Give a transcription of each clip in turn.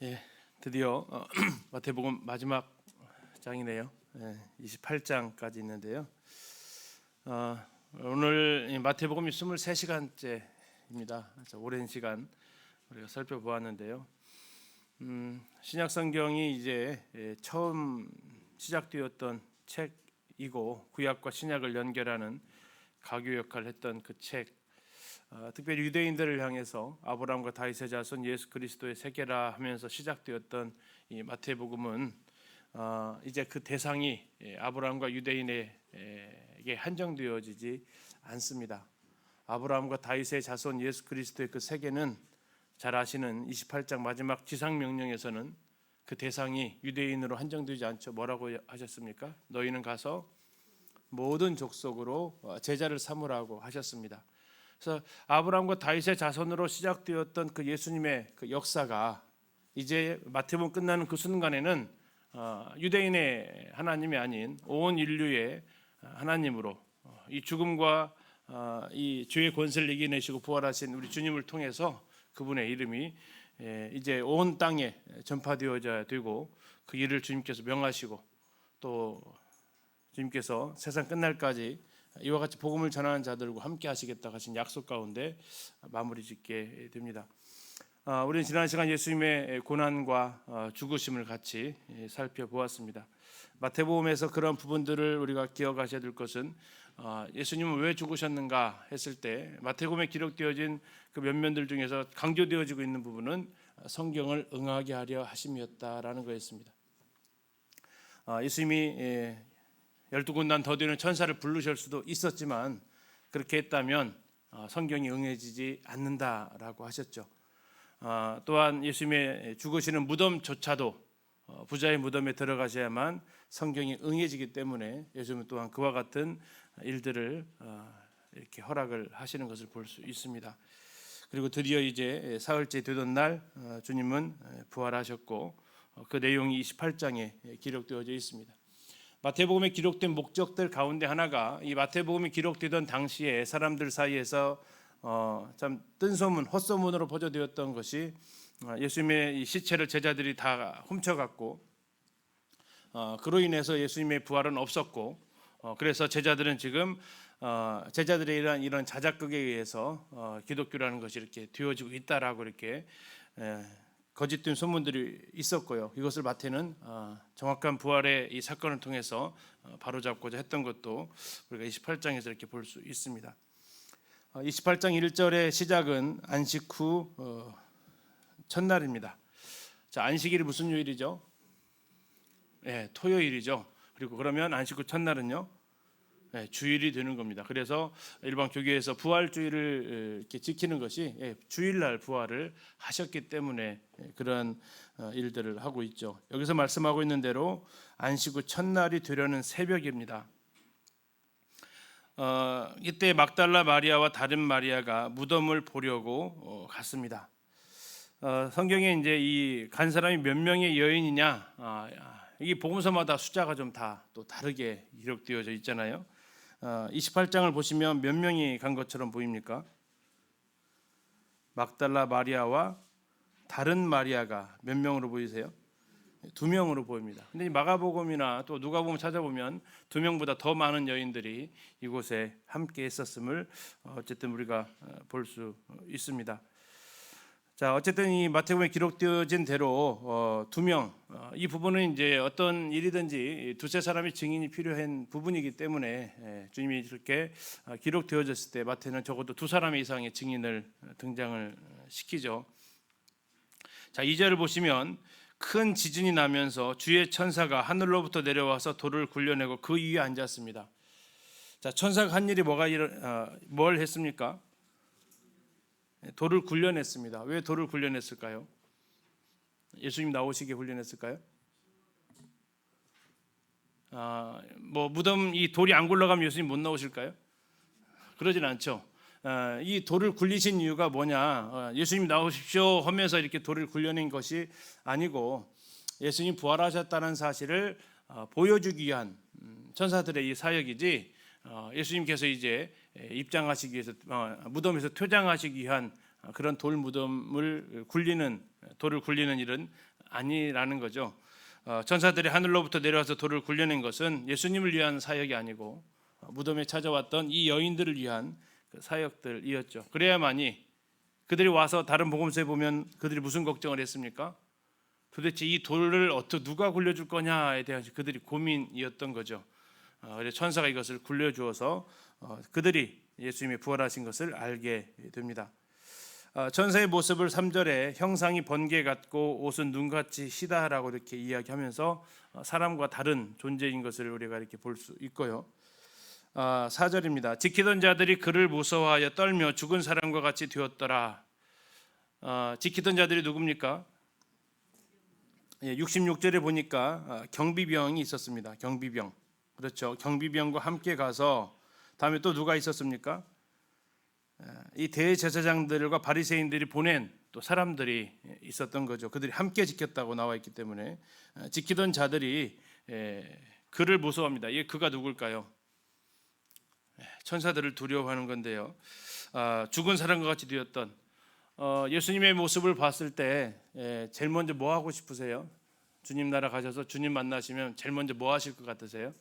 예, 드디어 마태복음 마지막 장이네요. 28장까지 있는데요. 오늘 이 마태복음이 23시간째입니다. 오랜 시간 우리가 살펴보았는데요. 신약 성경이 이제 처음 시작되었던 책이고 구약과 신약을 연결하는 가교 역할을 했던 그 책. 특별히 유대인들을 향해서 아브라함과 다윗의 자손 예수 그리스도의 세계라 하면서 시작되었던 이 마태복음은 이제 그 대상이 아브라함과 유대인에게 한정되어지지 않습니다. 아브라함과 다윗의 자손 예수 그리스도의 그 세계는 잘 아시는 28장 마지막 지상명령에서는 그 대상이 유대인으로 한정되지 않죠. 뭐라고 하셨습니까? 너희는 가서 모든 족속으로 제자를 삼으라고 하셨습니다. 그래서 아브라함과 다윗의 자손으로 시작되었던 그 예수님의 그 역사가 이제 마태복음 끝나는 그 순간에는 유대인의 하나님이 아닌 온 인류의 하나님으로 이 죽음과 이 죄의 권세를 이겨내시고 부활하신 우리 주님을 통해서 그분의 이름이 이제 온 땅에 전파되어져야 되고 그 일을 주님께서 명하시고 또 주님께서 세상 끝날까지 이와 같이 복음을 전하는 자들과 함께 하시겠다 하신 약속 가운데 마무리 짓게 됩니다. 우리는 지난 시간 예수님의 고난과 죽으심을 같이 살펴보았습니다. 마태복음에서 그런 부분들을 우리가 기억하셔야 될 것은 예수님은 왜 죽으셨는가 했을 때 마태복음에 기록되어진 그 면면들 중에서 강조되어지고 있는 부분은 성경을 응하게 하려 하심이었다라는 거였습니다. 예수님이 12군단 더 되는 천사를 부르실 수도 있었지만 그렇게 했다면 성경이 응해지지 않는다라고 하셨죠. 또한 예수님의 죽으시는 무덤조차도 부자의 무덤에 들어가셔야만 성경이 응해지기 때문에 예수님은 또한 그와 같은 일들을 이렇게 허락을 하시는 것을 볼 수 있습니다. 그리고 드디어 이제 사흘째 되던 날 주님은 부활하셨고 그 내용이 28장에 기록되어져 있습니다. 마태복음에 기록된 목적들 가운데 하나가 이 마태복음이 기록되던 당시에 사람들 사이에서 참 뜬소문, 헛소문으로 퍼져되었던 것이 예수님의 이 시체를 제자들이 다 훔쳐갔고 그로 인해서 예수님의 부활은 없었고 그래서 제자들은 지금 제자들의 이런 자작극에 의해서 기독교라는 것이 이렇게 되어지고 있다라고 이렇게 거짓된 소문들이 있었고요. 이것을 마태는 정확한 부활의 이 사건을 통해서 바로잡고자 했던 것도 우리가 28장에서 이렇게 볼 수 있습니다. 28장 1절의 시작은 안식 후 첫날입니다. 자, 안식일이 무슨 요일이죠? 네, 토요일이죠. 그리고 그러면 안식 후 첫날은요? 네, 주일이 되는 겁니다. 그래서 일반 교계에서 부활주일을 이렇게 지키는 것이 주일날 부활을 하셨기 때문에 그런 일들을 하고 있죠. 여기서 말씀하고 있는 대로 안식 후 첫날이 되려는 새벽입니다. 이때 막달라 마리아와 다른 마리아가 무덤을 보려고 갔습니다. 성경에 이제 이 간 사람이 몇 명의 여인이냐, 이 복음서마다 숫자가 좀 다 또 다르게 기록되어져 있잖아요. 28장을 보시면 몇 명이 간 것처럼 보입니까? 막달라 마리아와 다른 마리아가 몇 명으로 보이세요? 2명으로 보입니다. 근데 마가복음이나 또 누가복음 찾아보면 2명보다 더 많은 여인들이 이곳에 함께 있었음을 어쨌든 우리가 볼 수 있습니다. 자, 어쨌든 이 마태복음에 기록되어진 대로 2명, 이 부분은 이제 어떤 일이든지 두세 사람의 증인이 필요한 부분이기 때문에 주님이 이렇게 기록되어졌을 때 마태는 적어도 2사람 이상의 증인을 등장을 시키죠. 자, 2절을 보시면 큰 지진이 나면서 주의 천사가 하늘로부터 내려와서 돌을 굴려내고 그 위에 앉았습니다. 자, 천사가 한 일이 뭘 했습니까? 돌을 굴려냈습니다. 왜 돌을 굴려냈을까요? 예수님 나오시게 굴려냈을까요? 무덤 이 돌이 안 굴러가면 예수님 못 나오실까요? 그러진 않죠. 이 돌을 굴리신 이유가 뭐냐? 예수님 나오십시오 하면서 이렇게 돌을 굴려낸 것이 아니고 예수님 부활하셨다는 사실을 보여주기 위한 천사들의 이 사역이지 예수님께서 이제 입장하시기 위해서 무덤에서 퇴장하시기 위한 그런 돌을 굴리는 일은 아니라는 거죠. 천사들이 하늘로부터 내려와서 돌을 굴려낸 것은 예수님을 위한 사역이 아니고 무덤에 찾아왔던 이 여인들을 위한 그 사역들이었죠. 그래야만이 그들이 와서 다른 복음서에 보면 그들이 무슨 걱정을 했습니까? 도대체 이 돌을 누가 굴려줄 거냐에 대한 그들이 고민이었던 거죠. 그래서 천사가 이것을 굴려주어서 그들이 예수님이 부활하신 것을 알게 됩니다. 천사의 모습을 3절에 형상이 번개 같고 옷은 눈같이 시다라고 이렇게 이야기하면서 사람과 다른 존재인 것을 우리가 이렇게 볼 수 있고요. 4절입니다. 지키던 자들이 그를 무서워하여 떨며 죽은 사람과 같이 되었더라. 지키던 자들이 누굽니까? 66절에 보니까 경비병이 있었습니다. 경비병. 그렇죠. 경비병과 함께 가서 다음에 또 누가 있었습니까? 이 대제사장들과 바리새인들이 보낸 또 사람들이 있었던 거죠. 그들이 함께 지켰다고 나와 있기 때문에 지키던 자들이 그를 무서워합니다. 그가 누굴까요? 천사들을 두려워하는 건데요. 죽은 사람과 같이 되었던 예수님의 모습을 봤을 때 제일 먼저 뭐 하고 싶으세요? 주님 나라 가셔서 주님 만나시면 제일 먼저 뭐 하실 것 같으세요?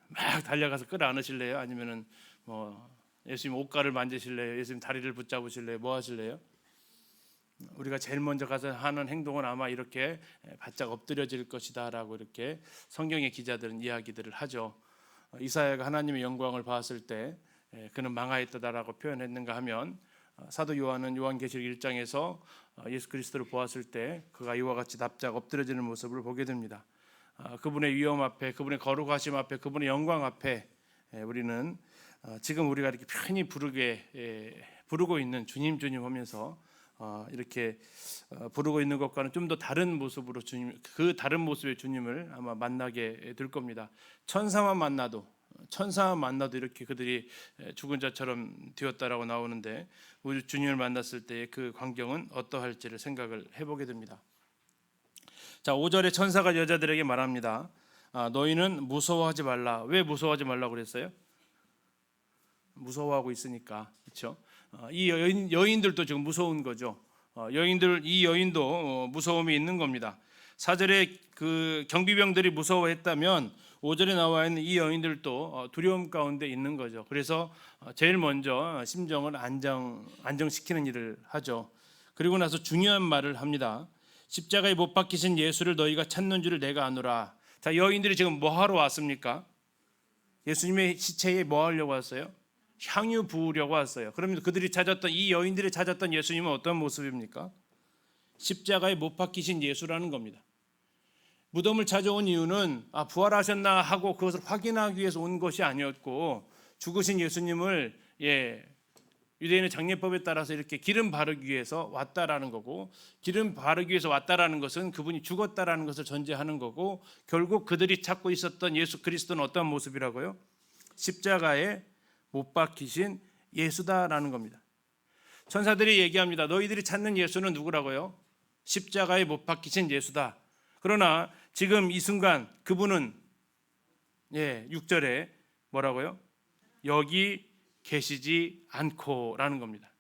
막 달려가서 끌어안으실래요? 아니면은 예수님 옷가를 만지실래요? 예수님 다리를 붙잡으실래요? 뭐 하실래요? 우리가 제일 먼저 가서 하는 행동은 아마 이렇게 바짝 엎드려질 것이다라고 이렇게 성경의 기자들은 이야기들을 하죠. 이사야가 하나님의 영광을 봤을 때 그는 망하였다라고 표현했는가 하면 사도 요한은 요한계시록 1장에서 예수 그리스도를 보았을 때 그가 이와 같이 납작 엎드려지는 모습을 보게 됩니다. 그분의 위엄 앞에, 그분의 거룩하심 앞에, 그분의 영광 앞에 우리는 지금 우리가 이렇게 편히 부르고 있는 주님 주님 하면서 이렇게 부르고 있는 것과는 좀 더 다른 모습으로 주님, 그 다른 모습의 주님을 아마 만나게 될 겁니다. 천사만 만나도 이렇게 그들이 죽은 자처럼 되었다라고 나오는데 우리 주님을 만났을 때의 그 광경은 어떠할지를 생각을 해보게 됩니다. 자, 5절에 천사가 여자들에게 말합니다. 너희는 무서워하지 말라. 왜 무서워하지 말라고 그랬어요? 무서워하고 있으니까. 그렇죠? 이 여인들도 지금 무서운 거죠. 이 여인도 무서움이 있는 겁니다. 4절에 그 경비병들이 무서워했다면 5절에 나와 있는 이 여인들도 두려움 가운데 있는 거죠. 그래서 제일 먼저 심정을 안정시키는 일을 하죠. 그리고 나서 중요한 말을 합니다. 십자가에 못 박히신 예수를 너희가 찾는 줄을 내가 아노라. 자, 여인들이 지금 뭐 하러 왔습니까? 예수님의 시체에 뭐 하려고 왔어요? 향유 부으려고 왔어요. 그러면 이 여인들이 찾았던 예수님은 어떤 모습입니까? 십자가에 못 박히신 예수라는 겁니다. 무덤을 찾아온 이유는 부활하셨나 하고 그것을 확인하기 위해서 온 것이 아니었고 죽으신 예수님을 유대인의 장례법에 따라서 이렇게 기름 바르기 위해서 왔다라는 거고, 기름 바르기 위해서 왔다라는 것은 그분이 죽었다라는 것을 전제하는 거고, 결국 그들이 찾고 있었던 예수 그리스도는 어떤 모습이라고요? 십자가에 못 박히신 예수다라는 겁니다. 천사들이 얘기합니다. 너희들이 찾는 예수는 누구라고요? 십자가에 못 박히신 예수다. 그러나 지금 이 순간 그분은 6절에 뭐라고요? 여기 계시지 않고라는 겁니다.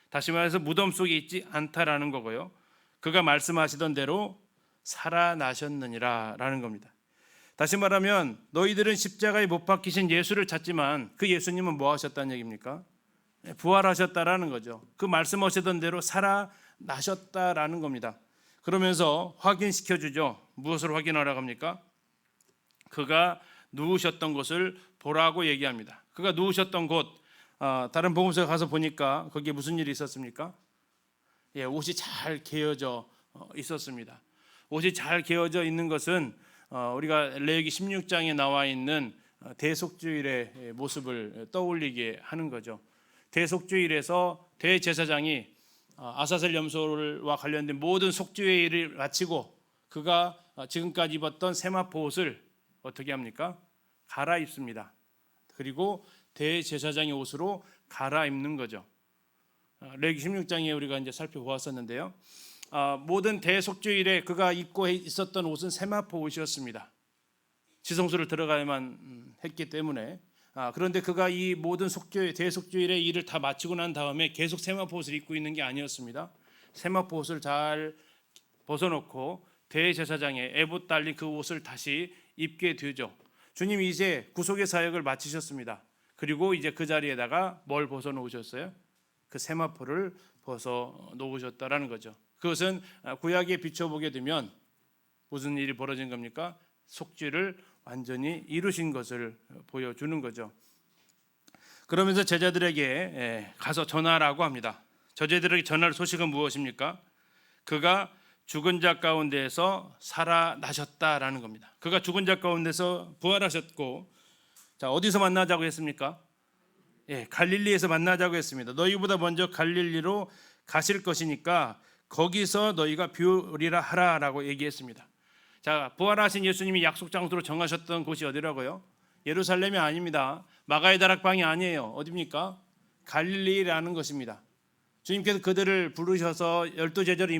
다시 말해서 무덤 속에 있지 않다라는 거고요. 그가 말씀하시던 대로 살아나셨느니라라는 겁니다. 다시 말하면 너희들은 십자가에 못 박히신 예수를 찾지만 그 예수님은 뭐 하셨다는 얘기입니까? 부활하셨다라는 거죠. 그 말씀하시던 대로 살아나셨다라는 겁니다. 그러면서 확인시켜 주죠. 무엇을 확인하라고 합니까? 그가 누우셨던 곳을 보라고 얘기합니다. 그가 누우셨던 곳, 다른 복음서에 가서 보니까 거기에 무슨 일이 있었습니까? 옷이 잘 개어져 있었습니다. 옷이 잘 개어져 있는 것은 우리가 레위기 16장에 나와 있는 대속주일의 모습을 떠올리게 하는 거죠. 대속주일에서 대제사장이 아사셀 염소와 관련된 모든 속죄의 일을 마치고 그가 지금까지 입었던 세마포 옷을 어떻게 합니까? 갈아입습니다. 그리고 대제사장의 옷으로 갈아입는 거죠. 레위기 16장에 우리가 이제 살펴보았었는데요. 모든 대속죄일에 그가 입고 있었던 옷은 세마포 옷이었습니다. 지성소를 들어가야만 했기 때문에 그런데 그가 이 모든 대속죄일의 일을 다 마치고 난 다음에 계속 세마포 옷을 입고 있는 게 아니었습니다. 세마포 옷을 잘 벗어놓고 대제사장의 에봇 달린 그 옷을 다시 입게 되죠. 주님이 이제 구속의 사역을 마치셨습니다. 그리고 이제 그 자리에다가 뭘 벗어 놓으셨어요? 그 세마포를 벗어 놓으셨다라는 거죠. 그것은 구약에 비춰보게 되면 무슨 일이 벌어진 겁니까? 속죄를 완전히 이루신 것을 보여주는 거죠. 그러면서 제자들에게 가서 전하라고 합니다. 제자들에게 전할 소식은 무엇입니까? 그가 죽은 자 가운데에서 살아나셨다라는 겁니다. 그가 죽은 자 가운데서 부활하셨고, 자, 어디서 만나자고 했습니까? 갈릴리에서 만나자고 했습니다. 너희보다 먼저 갈릴리로 가실 것이니까 거기서 너희가 뷰리라 하라라고 얘기했습니다. 자, 부활하신 예수님이 약속 장소로 정하셨던 곳이 어디라고요? 예루살렘이 아닙니다. 마가의 다락방이 아니에요. 어디입니까? 갈릴리라는 것입니다. 주님께서 그들을 부르셔서 12제자를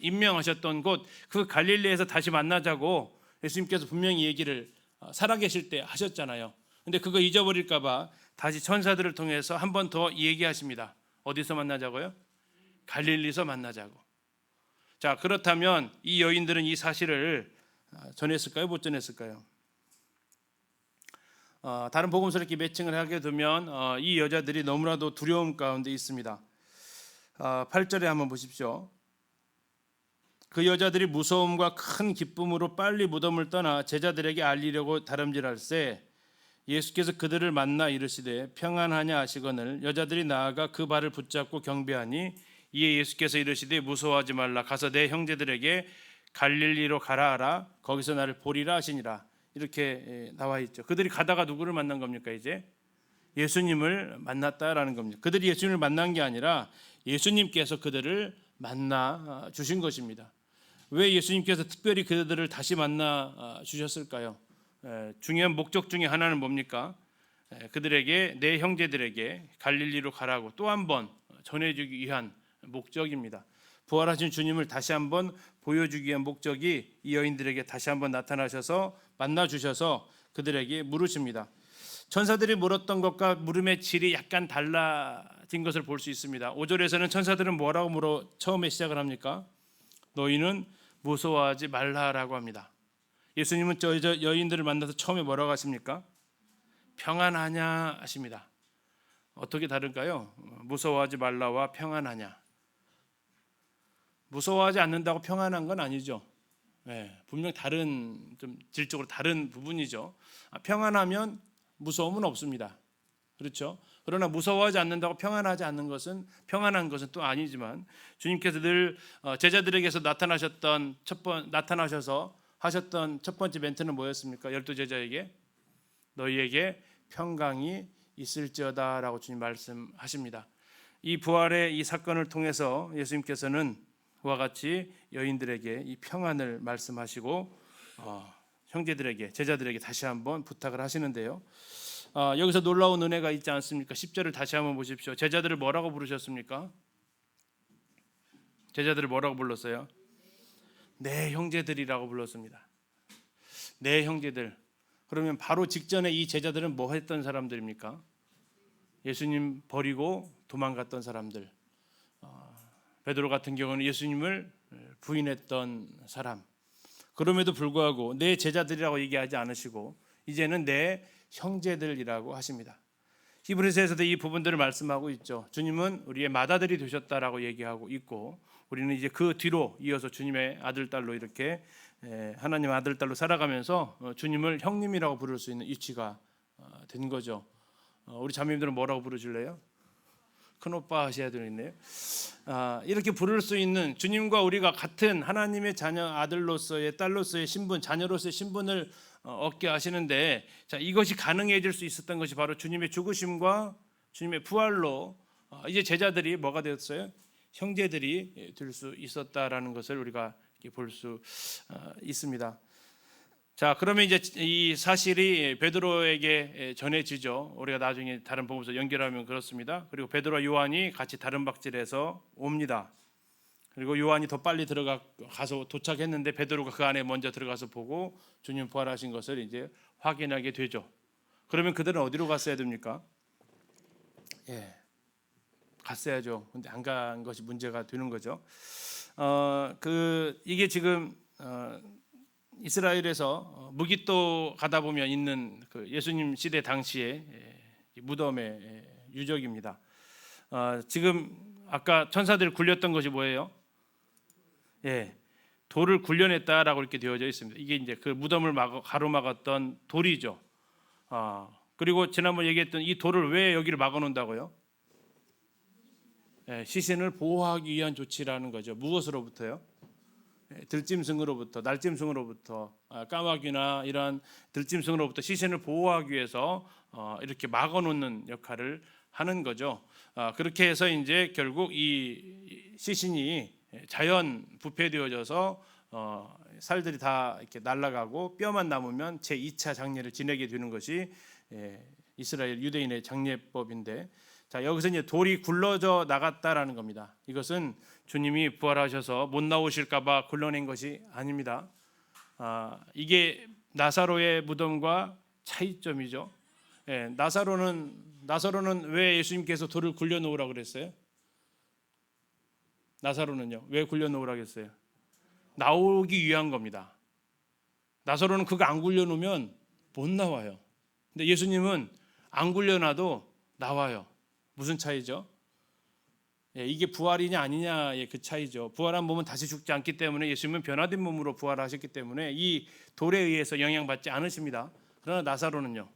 임명하셨던 곳, 그 갈릴리에서 다시 만나자고 예수님께서 분명히 얘기를 살아계실 때 하셨잖아요. 근데 그거 잊어버릴까 봐 다시 천사들을 통해서 한 번 더 얘기하십니다. 어디서 만나자고요? 갈릴리에서 만나자고. 자, 그렇다면 이 여인들은 이 사실을 전했을까요? 못 전했을까요? 다른 복음서를 이렇게 매칭을 하게 되면 이 여자들이 너무나도 두려움 가운데 있습니다. 8절에 한번 보십시오. 그 여자들이 무서움과 큰 기쁨으로 빨리 무덤을 떠나 제자들에게 알리려고 다름질할세 예수께서 그들을 만나 이르시되 평안하냐 하시거늘 여자들이 나아가 그 발을 붙잡고 경배하니 이에 예수께서 이르시되 무서워하지 말라 가서 내 형제들에게 갈릴리로 가라 하라 거기서 나를 보리라 하시니라. 이렇게 나와 있죠. 그들이 가다가 누구를 만난 겁니까? 이제 예수님을 만났다라는 겁니다. 그들이 예수님을 만난 게 아니라 예수님께서 그들을 만나 주신 것입니다. 왜 예수님께서 특별히 그들을 다시 만나 주셨을까요? 중요한 목적 중에 하나는 뭡니까? 그들에게 내 형제들에게 갈릴리로 가라고 또 한 번 전해주기 위한 목적입니다. 부활하신 주님을 다시 한번 보여주기 위한 목적이 이 여인들에게 다시 한번 나타나셔서 만나 주셔서 그들에게 물으십니다. 천사들이 물었던 것과 물음의 질이 약간 달라진 것을 볼 수 있습니다. 5절에서는 천사들은 뭐라고 물어 처음에 시작을 합니까? 너희는 무서워하지 말라라고 합니다. 예수님은 저 여인들을 만나서 처음에 뭐라고 하십니까? 평안하냐 하십니다. 어떻게 다른가요? 무서워하지 말라와 평안하냐. 무서워하지 않는다고 평안한 건 아니죠. 분명 다른 좀 질적으로 다른 부분이죠. 평안하면 무서움은 없습니다. 그렇죠? 그러나 무서워하지 않는다고 평안하지 않는 것은 평안한 것은 또 아니지만 주님께서 늘 제자들에게서 나타나셔서 하셨던 첫 번째 멘트는 뭐였습니까? 12제자에게 너희에게 평강이 있을지어다라고 주님 말씀하십니다. 이 부활의 이 사건을 통해서 예수님께서는 그와 같이 여인들에게 이 평안을 말씀하시고 형제들에게 제자들에게 다시 한번 부탁을 하시는데요. 여기서 놀라운 은혜가 있지 않습니까? 10절을 다시 한번 보십시오. 제자들을 뭐라고 부르셨습니까? 제자들을 뭐라고 불렀어요? 내 형제들이라고 불렀습니다. 내 형제들. 그러면 바로 직전에 이 제자들은 뭐 했던 사람들입니까? 예수님 버리고 도망갔던 사람들. 베드로 같은 경우는 예수님을 부인했던 사람. 그럼에도 불구하고 내 제자들이라고 얘기하지 않으시고 이제는 내 형제들이라고 하십니다. 히브리서에서도 이 부분들을 말씀하고 있죠. 주님은 우리의 맏아들이 되셨다라고 얘기하고 있고 우리는 이제 그 뒤로 이어서 주님의 아들 딸로 이렇게 하나님 아들 딸로 살아가면서 주님을 형님이라고 부를 수 있는 위치가 된 거죠. 우리 자매님들은 뭐라고 부르실래요? 큰오빠 하셔야 되겠네요. 이렇게 부를 수 있는 주님과 우리가 같은 하나님의 자녀 아들로서의 딸로서의 신분 자녀로서의 신분을 얻게 하시는데 자, 이것이 가능해질 수 있었던 것이 바로 주님의 죽으심과 주님의 부활로 이제 제자들이 뭐가 되었어요? 형제들이 될 수 있었다라는 것을 우리가 볼 수 있습니다. 자, 그러면 이제 이 사실이 베드로에게 전해지죠. 우리가 나중에 다른 복음서 연결하면 그렇습니다. 그리고 베드로와 요한이 같이 다른 박질에서 옵니다. 그리고 요한이 더 빨리 들어가서 도착했는데 베드로가 그 안에 먼저 들어가서 보고 주님 부활하신 것을 이제 확인하게 되죠. 그러면 그들은 어디로 갔어야 됩니까? 갔어야죠. 근데 안 간 것이 문제가 되는 거죠. 이게 지금 이스라엘에서 무기또 가다 보면 있는 그 예수님 시대 당시의 무덤의 유적입니다. 지금 아까 천사들 굴렸던 것이 뭐예요? 돌을 굴려냈다라고 이렇게 되어져 있습니다. 이게 이제 그 무덤을 가로막았던 돌이죠. 그리고 지난번 얘기했던 이 돌을 왜 여기를 막아놓는다고요? 시신을 보호하기 위한 조치라는 거죠. 무엇으로부터요? 들짐승으로부터, 날짐승으로부터, 까마귀나 이런 들짐승으로부터 시신을 보호하기 위해서 이렇게 막아놓는 역할을 하는 거죠. 그렇게 해서 이제 결국 이 시신이 자연 부패되어져서 살들이 다 이렇게 날아가고 뼈만 남으면 제 2차 장례를 지내게 되는 것이 이스라엘 유대인의 장례법인데, 자 여기서 이제 돌이 굴러져 나갔다라는 겁니다. 이것은 주님이 부활하셔서 못 나오실까봐 굴러낸 것이 아닙니다. 이게 나사로의 무덤과 차이점이죠. 나사로는 왜 예수님께서 돌을 굴려 놓으라 그랬어요? 나사로는요 왜 굴려 놓으라 그랬어요? 나오기 위한 겁니다. 나사로는 그거 안 굴려 놓으면 못 나와요. 근데 예수님은 안 굴려 놔도 나와요. 무슨 차이죠? 이게 부활이냐 아니냐의 그 차이죠. 부활한 몸은 다시 죽지 않기 때문에 예수님은 변화된 몸으로 부활하셨기 때문에 이 돌에 의해서 영향받지 않으십니다. 그러나 나사로는요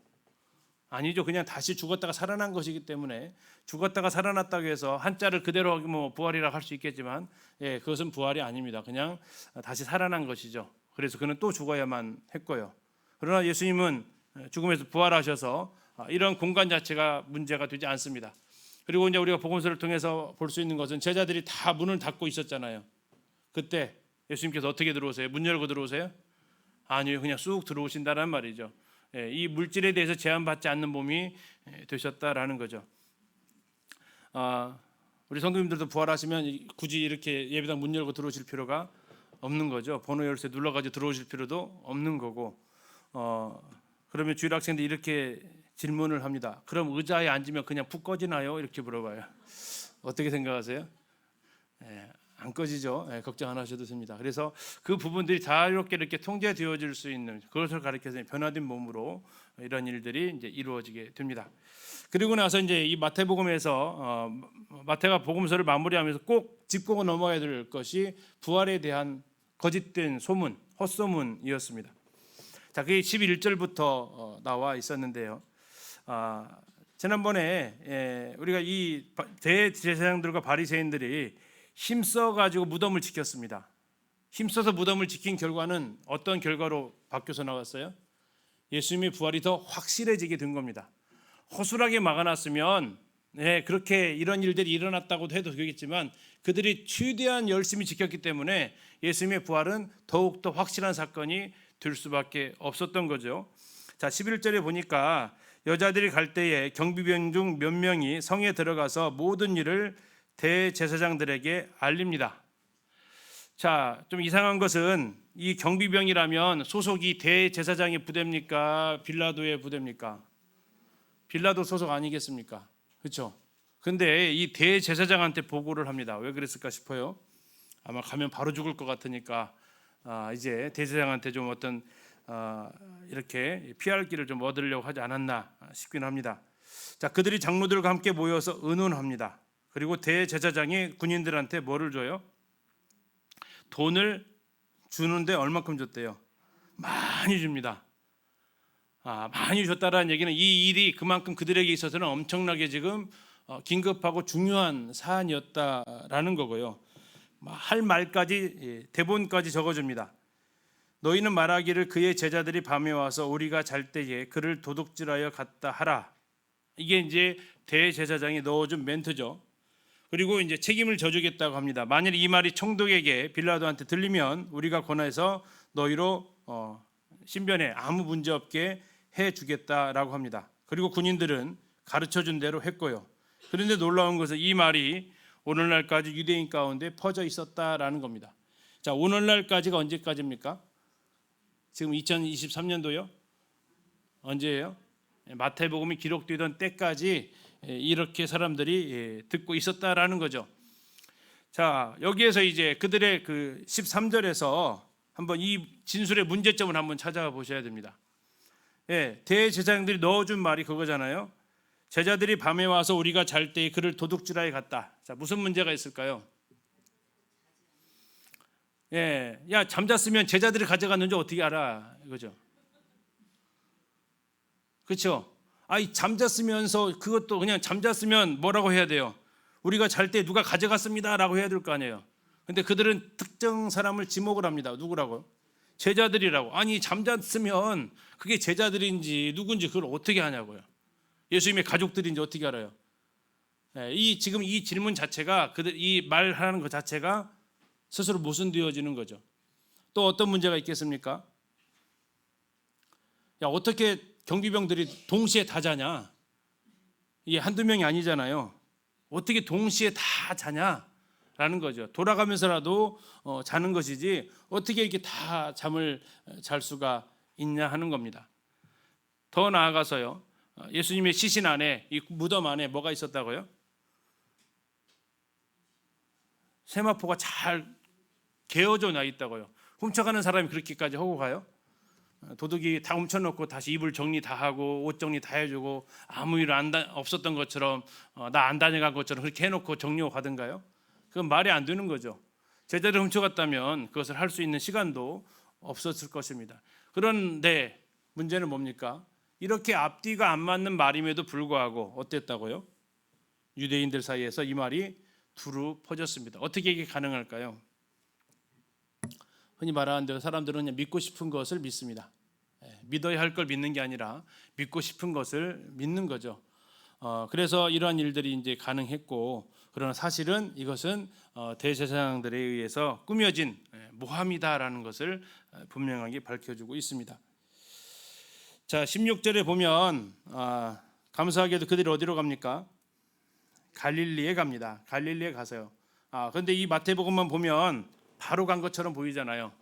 아니죠. 그냥 다시 죽었다가 살아난 것이기 때문에, 죽었다가 살아났다고 해서 한자를 그대로 뭐 부활이라고 할 수 있겠지만 그것은 부활이 아닙니다. 그냥 다시 살아난 것이죠. 그래서 그는 또 죽어야만 했고요. 그러나 예수님은 죽음에서 부활하셔서 이런 공간 자체가 문제가 되지 않습니다. 그리고 이제 우리가 복음서를 통해서 볼 수 있는 것은 제자들이 다 문을 닫고 있었잖아요. 그때 예수님께서 어떻게 들어오세요? 문 열고 들어오세요? 아니요, 그냥 쑥 들어오신다는 말이죠. 이 물질에 대해서 제한받지 않는 몸이 되셨다라는 거죠. 우리 성도님들도 부활하시면 굳이 이렇게 예배당 문 열고 들어오실 필요가 없는 거죠. 번호 열쇠 눌러가지고 들어오실 필요도 없는 거고, 그러면 주일 학생들이 이렇게 질문을 합니다. 그럼 의자에 앉으면 그냥 푹 꺼지나요? 이렇게 물어봐요. 어떻게 생각하세요? 안 꺼지죠. 걱정 안 하셔도 됩니다. 그래서 그 부분들이 자유롭게 이렇게 통제되어질 수 있는 그것을 가리켜서 변화된 몸으로 이런 일들이 이제 이루어지게 됩니다. 그리고 나서 이제 이 마태복음에서 마태가 복음서를 마무리하면서 꼭 짚고 넘어야 될 것이 부활에 대한 거짓된 소문, 헛소문이었습니다. 자, 그게 11절부터 나와 있었는데요. 지난번에 우리가 이 대제사장들과 바리새인들이 힘써 가지고 무덤을 지켰습니다. 힘써서 무덤을 지킨 결과는 어떤 결과로 바뀌어서 나왔어요? 예수님의 부활이 더 확실해지게 된 겁니다. 허술하게 막아놨으면 그렇게 이런 일들이 일어났다고도 해도 되겠지만 그들이 최대한 열심히 지켰기 때문에 예수님의 부활은 더욱더 확실한 사건이 될 수밖에 없었던 거죠. 자, 11절에 보니까 여자들이 갈 때에 경비병 중 몇 명이 성에 들어가서 모든 일을 대제사장들에게 알립니다. 자, 좀 이상한 것은 이 경비병이라면 소속이 대제사장의 부대입니까? 빌라도의 부대입니까? 빌라도 소속 아니겠습니까? 그렇죠? 근데 이 대제사장한테 보고를 합니다. 왜 그랬을까 싶어요. 아마 가면 바로 죽을 것 같으니까 이제 대제사장한테 좀 어떤 이렇게 피할 길을 좀 얻으려고 하지 않았나 싶긴 합니다. 자, 그들이 장로들과 함께 모여서 의논합니다. 그리고 대제사장이 군인들한테 뭐를 줘요? 돈을 주는데 얼마큼 줬대요? 많이 줍니다. 많이 줬다라는 얘기는 이 일이 그만큼 그들에게 있어서는 엄청나게 지금 긴급하고 중요한 사안이었다라는 거고요. 할 말까지 대본까지 적어줍니다. 너희는 말하기를 그의 제자들이 밤에 와서 우리가 잘 때에 그를 도둑질하여 갔다 하라. 이게 이제 대제사장이 넣어준 멘트죠. 그리고 이제 책임을 져주겠다고 합니다. 만일 이 말이 총독에게 빌라도한테 들리면 우리가 권해서 너희로 신변에 아무 문제 없게 해주겠다라고 합니다. 그리고 군인들은 가르쳐준 대로 했고요. 그런데 놀라운 것은 이 말이 오늘날까지 유대인 가운데 퍼져 있었다라는 겁니다. 자, 오늘날까지가 언제까지입니까? 지금 2023년도요? 언제예요? 마태복음이 기록되던 때까지 이렇게 사람들이 듣고 있었다라는 거죠. 자, 여기에서 이제 그들의 그 13절에서 한번 이 진술의 문제점을 한번 찾아가 보셔야 됩니다. 대제사장들이 넣어준 말이 그거잖아요. 제자들이 밤에 와서 우리가 잘 때에 그를 도둑질하여 갔다. 자, 무슨 문제가 있을까요? 야, 잠잤으면 제자들이 가져갔는지 어떻게 알아? 이거죠. 그렇죠? 잠잤으면서 그것도 그냥 잠잤으면 뭐라고 해야 돼요? 우리가 잘 때 누가 가져갔습니다라고 해야 될 거 아니에요. 근데 그들은 특정 사람을 지목을 합니다. 누구라고요? 제자들이라고. 아니, 잠잤으면 그게 제자들인지 누군지 그걸 어떻게 하냐고요. 예수님의 가족들인지 어떻게 알아요? 지금 이 질문 자체가 이 말하는 것 자체가 스스로 모순되어지는 거죠. 또 어떤 문제가 있겠습니까? 야, 어떻게 경비병들이 동시에 다 자냐? 이게 한두 명이 아니잖아요. 어떻게 동시에 다 자냐라는 거죠. 돌아가면서라도 자는 것이지 어떻게 이렇게 다 잠을 잘 수가 있냐 하는 겁니다. 더 나아가서요. 예수님의 시신 안에, 이 무덤 안에 뭐가 있었다고요? 세마포가 잘 개어져 나 있다고요. 훔쳐가는 사람이 그렇게까지 하고 가요? 도둑이 다 훔쳐놓고 다시 이불 정리 다 하고 옷 정리 다 해주고 아무 일 없었던 것처럼 나 안 다녀간 것처럼 그렇게 해놓고 정리하고 가든가요? 그건 말이 안 되는 거죠. 제대로 훔쳐갔다면 그것을 할 수 있는 시간도 없었을 것입니다. 그런데 문제는 뭡니까? 이렇게 앞뒤가 안 맞는 말임에도 불구하고 어땠다고요? 유대인들 사이에서 이 말이 두루 퍼졌습니다. 어떻게 이게 가능할까요? 흔히 말하는 대로 사람들은 그냥 믿고 싶은 것을 믿습니다. 믿어야 할 걸 믿는 게 아니라 믿고 싶은 것을 믿는 거죠. 그래서 이러한 일들이 이제 가능했고, 그러나 사실은 이것은 대제사장들에 의해서 꾸며진 모함이다라는 것을 분명하게 밝혀주고 있습니다. 자, 16절에 보면 감사하게도 그들이 어디로 갑니까? 갈릴리에 갑니다. 갈릴리에 가서요. 그런데 이 마태복음만 보면 바로 간 것처럼 보이잖아요.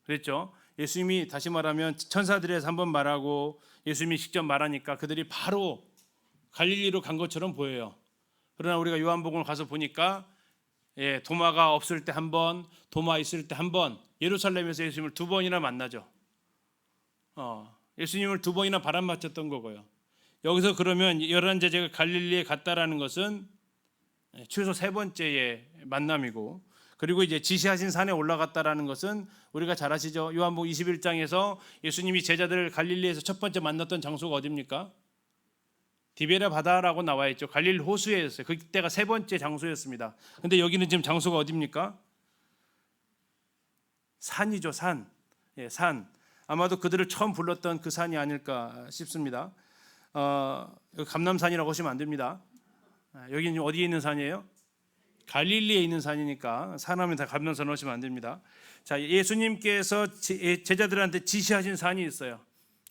그랬죠? 예수님이 다시 말하면 천사들에서 한번 말하고 예수님이 직접 말하니까 그들이 바로 갈릴리로 간 것처럼 보여요. 그러나 우리가 요한복음을 가서 보니까 도마가 없을 때 한 번, 도마 있을 때 한 번, 예루살렘에서 예수님을 두 번이나 만나죠. 예수님을 두 번이나 바람 맞췄던 거고요. 여기서 그러면 열한 제자가 갈릴리에 갔다라는 것은 최소 세 번째의 만남이고, 그리고 이제 지시하신 산에 올라갔다라는 것은 우리가 잘 아시죠? 요한복음 21장에서 예수님이 제자들을 갈릴리에서 첫 번째 만났던 장소가 어디입니까? 디베랴 바다라고 나와 있죠. 갈릴리 호수에였어요. 그때가 세 번째 장소였습니다. 근데 여기는 지금 장소가 어디입니까? 산이죠, 산. 산. 아마도 그들을 처음 불렀던 그 산이 아닐까 싶습니다. 감람산이라고 하시면 안 됩니다. 여기는 어디에 있는 산이에요? 갈릴리에 있는 산이니까 산하면 다 감람산 하시면 안 됩니다. 자, 예수님께서 제자들한테 지시하신 산이 있어요.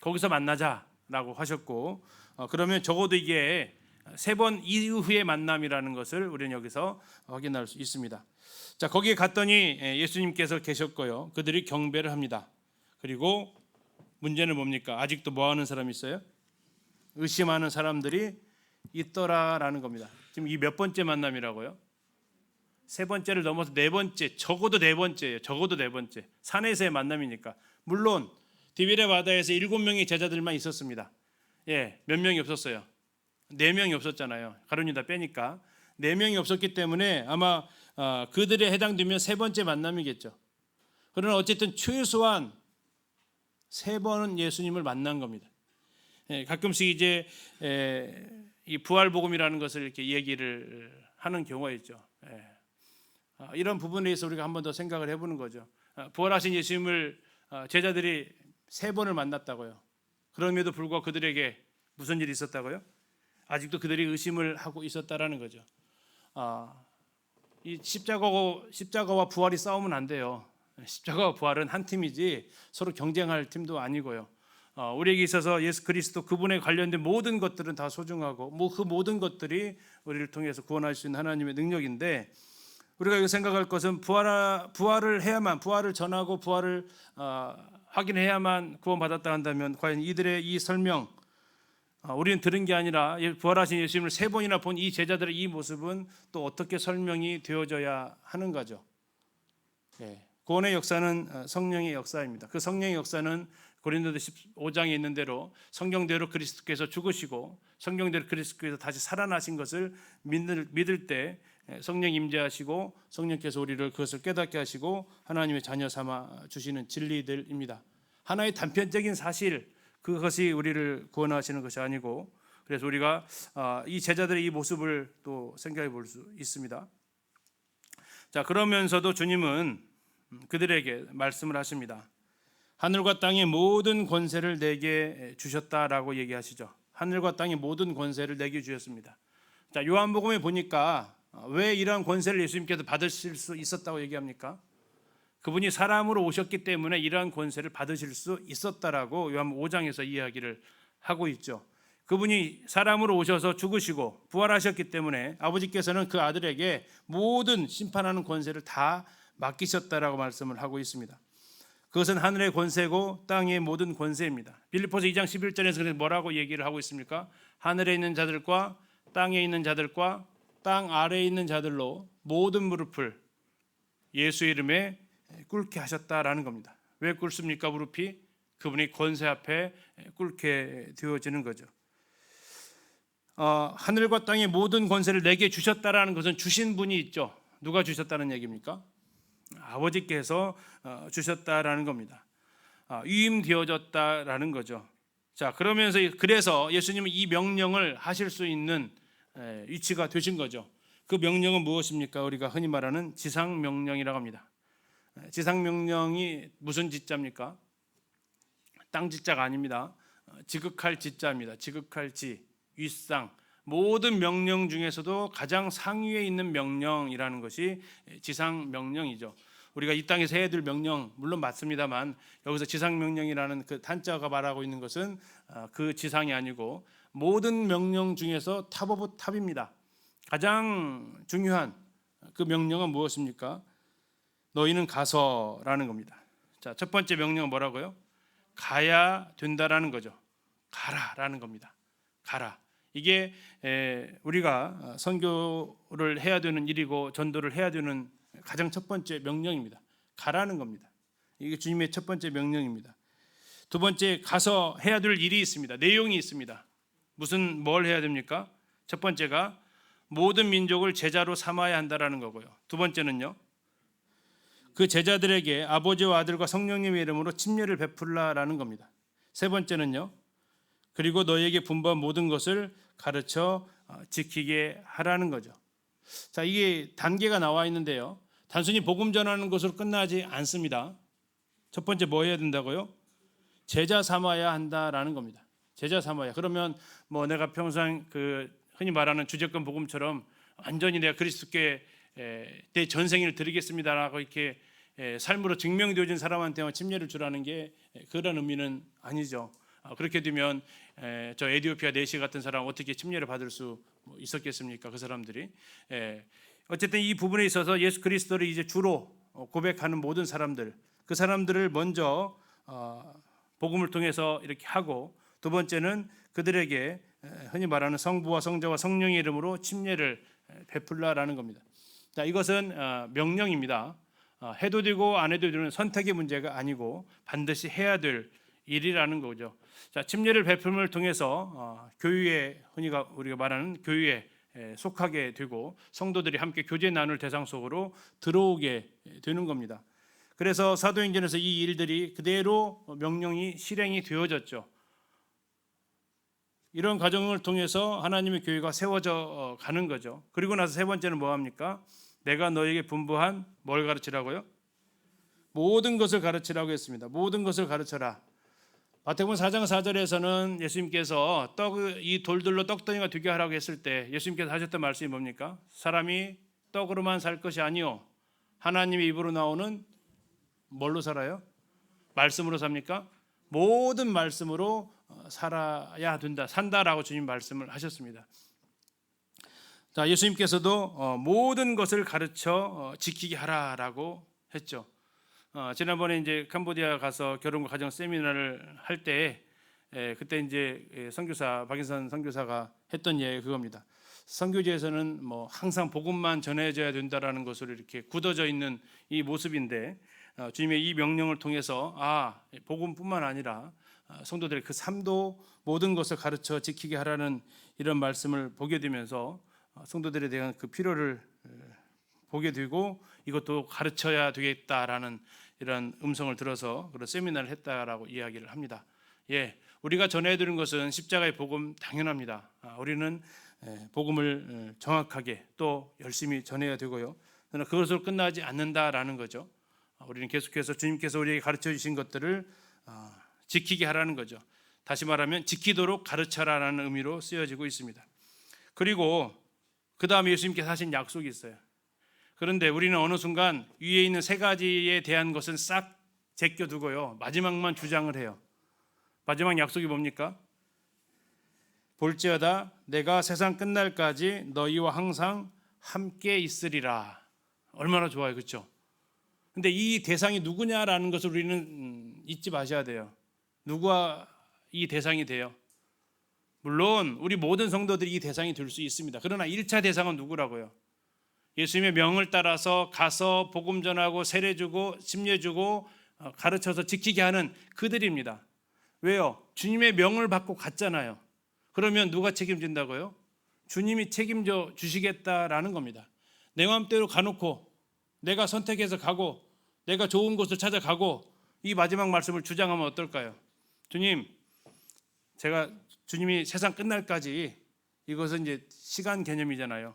거기서 만나자라고 하셨고, 그러면 적어도 이게 세 번 이후의 만남이라는 것을 우리는 여기서 확인할 수 있습니다. 자, 거기에 갔더니 예수님께서 계셨고요. 그들이 경배를 합니다. 그리고 문제는 뭡니까? 아직도 뭐 하는 사람이 있어요? 의심하는 사람들이 있더라라는 겁니다. 지금 이 몇 번째 만남이라고요? 세 번째를 넘어서 네 번째, 적어도 네 번째예요. 적어도 네 번째. 산에서의 만남이니까. 물론 디베랴 바다에서 7명의 제자들만 있었습니다. 몇 명이 없었어요? 4명이 없었잖아요. 가룟 유다 빼니까 4명이 없었기 때문에 아마 그들에 해당되면 세 번째 만남이겠죠. 그러나 어쨌든 최소한 세 번은 예수님을 만난 겁니다. 가끔씩 이제 이 부활 복음이라는 것을 이렇게 얘기를 하는 경우가 있죠. 이런 부분에 대해서 우리가 한 번 더 생각을 해보는 거죠. 부활하신 예수님을 제자들이 세 번을 만났다고요. 그럼에도 불구하고 그들에게 무슨 일이 있었다고요? 아직도 그들이 의심을 하고 있었다라는 거죠. 이 십자가와 부활이 싸우면 안 돼요. 십자가와 부활은 한 팀이지 서로 경쟁할 팀도 아니고요. 우리에게 있어서 예수 그리스도 그분에 관련된 모든 것들은 다 소중하고 그 모든 것들이 우리를 통해서 구원할 수 있는 하나님의 능력인데, 우리가 이거 생각할 것은 부활을 해야만, 부활을 전하고 부활을 확인해야만 구원받았다 한다면 과연 이들의 이 설명, 우리는 들은 게 아니라 부활하신 예수님을 세 번이나 본 이 제자들의 이 모습은 또 어떻게 설명이 되어져야 하는 거죠. 구원의 역사는 성령의 역사입니다. 그 성령의 역사는 고린도서 15장에 있는 대로 성경대로 그리스도께서 죽으시고 성경대로 그리스도께서 다시 살아나신 것을 믿을 때 성령 임재하시고 성령께서 우리를 그것을 깨닫게 하시고 하나님의 자녀 삼아 주시는 진리들입니다. 하나의 단편적인 사실, 그것이 우리를 구원하시는 것이 아니고, 그래서 우리가 이 제자들의 이 모습을 또 생각해 볼 수 있습니다. 자, 그러면서도 주님은 그들에게 말씀을 하십니다. 하늘과 땅의 모든 권세를 내게 주셨다라고 얘기하시죠. 하늘과 땅의 모든 권세를 내게 주셨습니다. 자, 요한복음에 보니까 왜 이러한 권세를 예수님께서 받으실 수 있었다고 얘기합니까? 그분이 사람으로 오셨기 때문에 이러한 권세를 받으실 수 있었다라고 요한 5장에서 이야기를 하고 있죠. 그분이 사람으로 오셔서 죽으시고 부활하셨기 때문에 아버지께서는 그 아들에게 모든 심판하는 권세를 다 맡기셨다라고 말씀을 하고 있습니다. 그것은 하늘의 권세고 땅의 모든 권세입니다. 빌립보서 2장 11절에서 뭐라고 얘기를 하고 있습니까? 하늘에 있는 자들과 땅에 있는 자들과 땅 아래에 있는 자들로 모든 무릎을 예수 이름에 꿇게 하셨다라는 겁니다. 왜 꿇습니까? 무릎이 그분이 권세 앞에 꿇게 되어지는 거죠. 하늘과 땅의 모든 권세를 내게 주셨다라는 것은 주신 분이 있죠. 누가 주셨다는 얘기입니까? 아버지께서 주셨다라는 겁니다. 위임되어졌다라는 거죠. 자, 그러면서 그래서 예수님은 이 명령을 하실 수 있는 위치가 되신 거죠. 그 명령은 무엇입니까? 우리가 흔히 말하는 지상명령이라고 합니다. 지상명령이 무슨 지자입니까? 땅 지자가 아닙니다. 지극할 지자입니다. 지극할 지, 윗상, 모든 명령 중에서도 가장 상위에 있는 명령이라는 것이 지상명령이죠. 우리가 이 땅에서 해야 될 명령 물론 맞습니다만 여기서 지상명령이라는 그 단자가 말하고 있는 것은 그 지상이 아니고 모든 명령 중에서 탑 오브 탑입니다. 가장 중요한 그 명령은 무엇입니까? 너희는 가서라는 겁니다. 자, 첫 번째 명령은 뭐라고요? 가야 된다라는 거죠. 가라라는 겁니다. 가라. 이게 우리가 선교를 해야 되는 일이고 전도를 해야 되는 가장 첫 번째 명령입니다. 가라는 겁니다. 이게 주님의 첫 번째 명령입니다. 두 번째, 가서 해야 될 일이 있습니다. 내용이 있습니다. 뭘 해야 됩니까? 첫 번째가 모든 민족을 제자로 삼아야 한다라는 거고요. 두 번째는요, 그 제자들에게 아버지와 아들과 성령님의 이름으로 침례를 베풀라라는 겁니다. 세 번째는요, 그리고 너희에게 분부한 모든 것을 가르쳐 지키게 하라는 거죠. 자, 이게 단계가 나와 있는데요, 단순히 복음 전하는 것으로 끝나지 않습니다. 첫 번째 뭐 해야 된다고요? 제자 삼아야 한다라는 겁니다. 제자 삼아야. 그러면 뭐 내가 평생 그 흔히 말하는 주제권 복음처럼 완전히 내가 그리스도께 내 전생을 드리겠습니다라고 이렇게 삶으로 증명되어진 사람한테만 침례를 주라는 게 그런 의미는 아니죠. 그렇게 되면 저 에티오피아 내시 같은 사람 어떻게 침례를 받을 수 있었겠습니까? 그 사람들이. 어쨌든 이 부분에 있어서 예수 그리스도를 이제 주로 고백하는 모든 사람들, 그 사람들을 먼저 복음을 통해서 이렇게 하고, 두 번째는 그들에게 흔히 말하는 성부와 성자와 성령의 이름으로 침례를 베풀라라는 겁니다. 자, 이것은 명령입니다. 해도 되고 안 해도 되는 선택의 문제가 아니고 반드시 해야 될 일이라는 거죠. 자, 침례를 베풀음을 통해서 교회에 흔히 우리가 말하는 교회에 속하게 되고 성도들이 함께 교제 나눌 대상 속으로 들어오게 되는 겁니다. 그래서 사도행전에서 이 일들이 그대로 명령이 실행이 되어졌죠. 이런 과정을 통해서 하나님의 교회가 세워져 가는 거죠. 그리고 나서 세 번째는 뭐합니까? 내가 너에게 분부한 뭘 가르치라고요? 모든 것을 가르치라고 했습니다. 모든 것을 가르쳐라. 마태복음 4장 4절에서는 예수님께서 이 돌들로 떡덩이가 되게 하라고 했을 때 예수님께서 하셨던 말씀이 뭡니까? 사람이 떡으로만 살 것이 아니요 하나님의 입으로 나오는 뭘로 살아요? 말씀으로 삽니까? 모든 말씀으로 살아야 된다, 산다라고 주님 말씀을 하셨습니다. 자, 예수님께서도 모든 것을 가르쳐 지키게 하라라고 했죠. 지난번에 이제 캄보디아 가서 결혼과 가정 세미나를 할 때 그때 이제 선교사 박인선 선교사가 했던 얘기 그겁니다. 선교지에서는 뭐 항상 복음만 전해져야 된다라는 것으로 이렇게 굳어져 있는 이 모습인데 주님의 이 명령을 통해서 복음뿐만 아니라 성도들의 그 삶도 모든 것을 가르쳐 지키게 하라는 이런 말씀을 보게 되면서 성도들에 대한 그 필요를 보게 되고 이것도 가르쳐야 되겠다라는 이런 음성을 들어서 그런 세미나를 했다라고 이야기를 합니다. 우리가 전해드리는 것은 십자가의 복음 당연합니다. 우리는 복음을 정확하게 또 열심히 전해야 되고요. 그러나 그것으로 끝나지 않는다라는 거죠. 우리는 계속해서 주님께서 우리에게 가르쳐 주신 것들을 지키게 하라는 거죠. 다시 말하면 지키도록 가르쳐라라는 의미로 쓰여지고 있습니다. 그리고 그 다음에 예수님께서 하신 약속이 있어요. 그런데 우리는 어느 순간 위에 있는 세 가지에 대한 것은 싹 제껴두고요. 마지막만 주장을 해요. 마지막 약속이 뭡니까? 볼지어다 내가 세상 끝날까지 너희와 항상 함께 있으리라. 얼마나 좋아요, 그렇죠? 근데 이 대상이 누구냐라는 것을 우리는 잊지 마셔야 돼요. 누가 이 대상이 돼요? 물론 우리 모든 성도들이 이 대상이 될 수 있습니다. 그러나 1차 대상은 누구라고요? 예수님의 명을 따라서 가서 복음 전하고 세례 주고 침례 주고 가르쳐서 지키게 하는 그들입니다. 왜요? 주님의 명을 받고 갔잖아요. 그러면 누가 책임진다고요? 주님이 책임져 주시겠다라는 겁니다. 내 마음대로 가놓고 내가 선택해서 가고 내가 좋은 곳을 찾아가고 이 마지막 말씀을 주장하면 어떨까요? 주님, 제가 주님이 세상 끝날까지 이것은 이제 시간 개념이잖아요.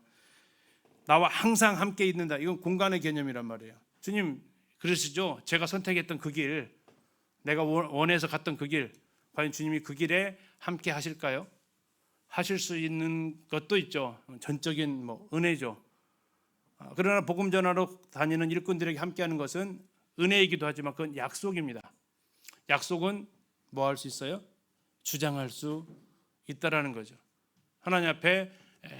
나와 항상 함께 있는다. 이건 공간의 개념이란 말이에요. 주님 그러시죠? 제가 선택했던 그 길, 내가 원해서 갔던 그 길, 과연 주님이 그 길에 함께 하실까요? 하실 수 있는 것도 있죠. 전적인 은혜죠. 그러나 복음 전하러 다니는 일꾼들에게 함께하는 것은 은혜이기도 하지만 그건 약속입니다. 약속은 뭐 할 수 있어요? 주장할 수 있다라는 거죠. 하나님 앞에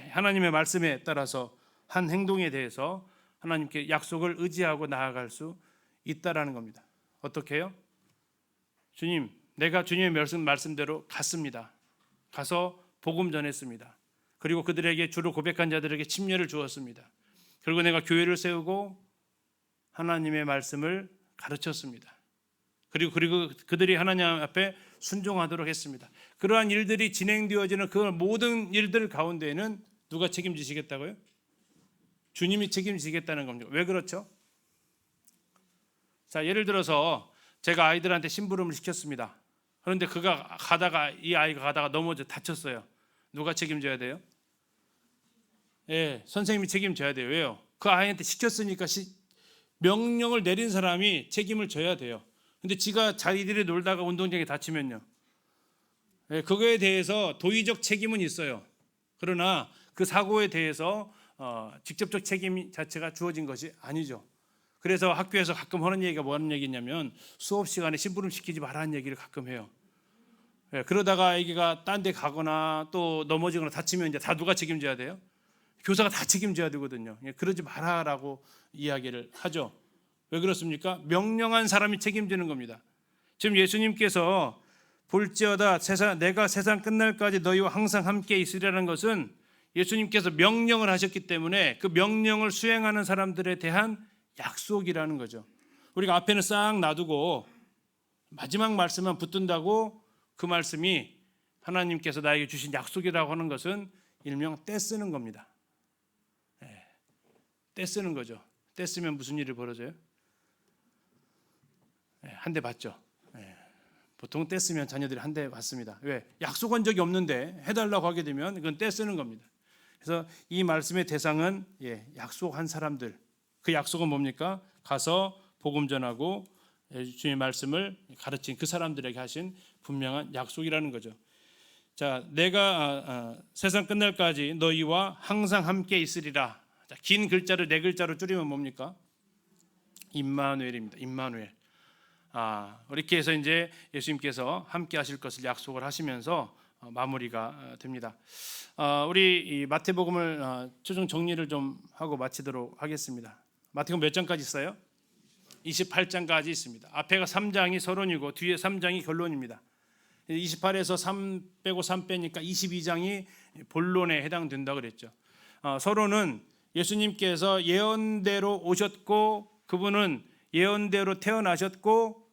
하나님의 말씀에 따라서 한 행동에 대해서 하나님께 약속을 의지하고 나아갈 수 있다라는 겁니다. 어떻게 해요? 주님, 내가 주님의 말씀대로 갔습니다. 가서 복음 전했습니다. 그리고 그들에게 주를 고백한 자들에게 침례를 주었습니다. 그리고 내가 교회를 세우고 하나님의 말씀을 가르쳤습니다. 그리고 그들이 하나님 앞에 순종하도록 했습니다. 그러한 일들이 진행되어지는 그 모든 일들 가운데에는 누가 책임지시겠다고요? 주님이 책임지겠다는 겁니다. 왜 그렇죠? 자, 예를 들어서 제가 아이들한테 심부름을 시켰습니다. 그런데 이 아이가 가다가 넘어져 다쳤어요. 누가 책임져야 돼요? 선생님이 책임져야 돼요. 왜요? 그 아이한테 시켰으니까 명령을 내린 사람이 책임을 져야 돼요. 근데 지가 자기들이 놀다가 운동장에 다치면요. 그거에 대해서 도의적 책임은 있어요. 그러나 그 사고에 대해서 직접적 책임 자체가 주어진 것이 아니죠. 그래서 학교에서 가끔 하는 얘기가 뭐하는 얘기냐면 수업 시간에 심부름 시키지 말라는 얘기를 가끔 해요. 그러다가 아기가 딴 데 가거나 또 넘어지거나 다치면 이제 다 누가 책임져야 돼요? 교사가 다 책임져야 되거든요. 그러지 마라라고 이야기를 하죠. 왜 그렇습니까? 명령한 사람이 책임지는 겁니다. 지금 예수님께서 볼지어다 내가 세상 끝날까지 너희와 항상 함께 있으리라는 것은 예수님께서 명령을 하셨기 때문에 그 명령을 수행하는 사람들에 대한 약속이라는 거죠. 우리가 앞에는 싹 놔두고 마지막 말씀만 붙든다고 그 말씀이 하나님께서 나에게 주신 약속이라고 하는 것은 일명 떼쓰는 겁니다. 떼쓰는 거죠. 떼쓰면 무슨 일이 벌어져요? 한 대 받죠. 보통 떼쓰면 자녀들이 한 대 받습니다. 왜? 약속한 적이 없는데 해달라고 하게 되면 그건 떼쓰는 겁니다. 그래서 이 말씀의 대상은 약속한 사람들. 그 약속은 뭡니까? 가서 복음 전하고 주님의 말씀을 가르친 그 사람들에게 하신 분명한 약속이라는 거죠. 자, 내가 세상 끝날까지 너희와 항상 함께 있으리라. 자, 긴 글자를 네 글자로 줄이면 뭡니까? 임마누엘입니다. 임마누엘. 이렇게 해서 이제 예수님께서 함께 하실 것을 약속을 하시면서 마무리가 됩니다. 우리 이 마태복음을 최종 정리를 좀 하고 마치도록 하겠습니다. 마태복음 몇 장까지 있어요? 28장까지 있습니다. 앞에가 3장이 서론이고 뒤에 3장이 결론입니다. 28에서 3 빼고 3 빼니까 22장이 본론에 해당된다고 그랬죠. 서로는 예수님께서 예언대로 오셨고, 그분은 예언대로 태어나셨고,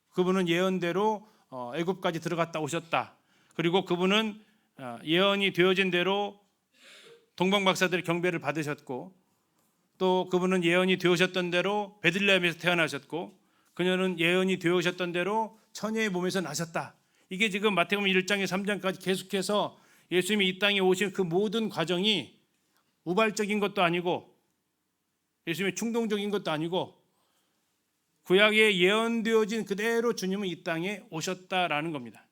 그분은 예언대로 애굽까지 들어갔다 오셨다. 그리고 그분은 예언이 되어진 대로 동방박사들의 경배를 받으셨고, 또 그분은 예언이 되어셨던 대로 베들레헴에서 태어나셨고, 그녀는 예언이 되어셨던 대로 처녀의 몸에서 나셨다. 이게 지금 마태복음 1장에 3장까지 계속해서 예수님이 이 땅에 오신 그 모든 과정이 우발적인 것도 아니고 예수님의 충동적인 것도 아니고 구약에 예언되어진 그대로 주님은 이 땅에 오셨다라는 겁니다.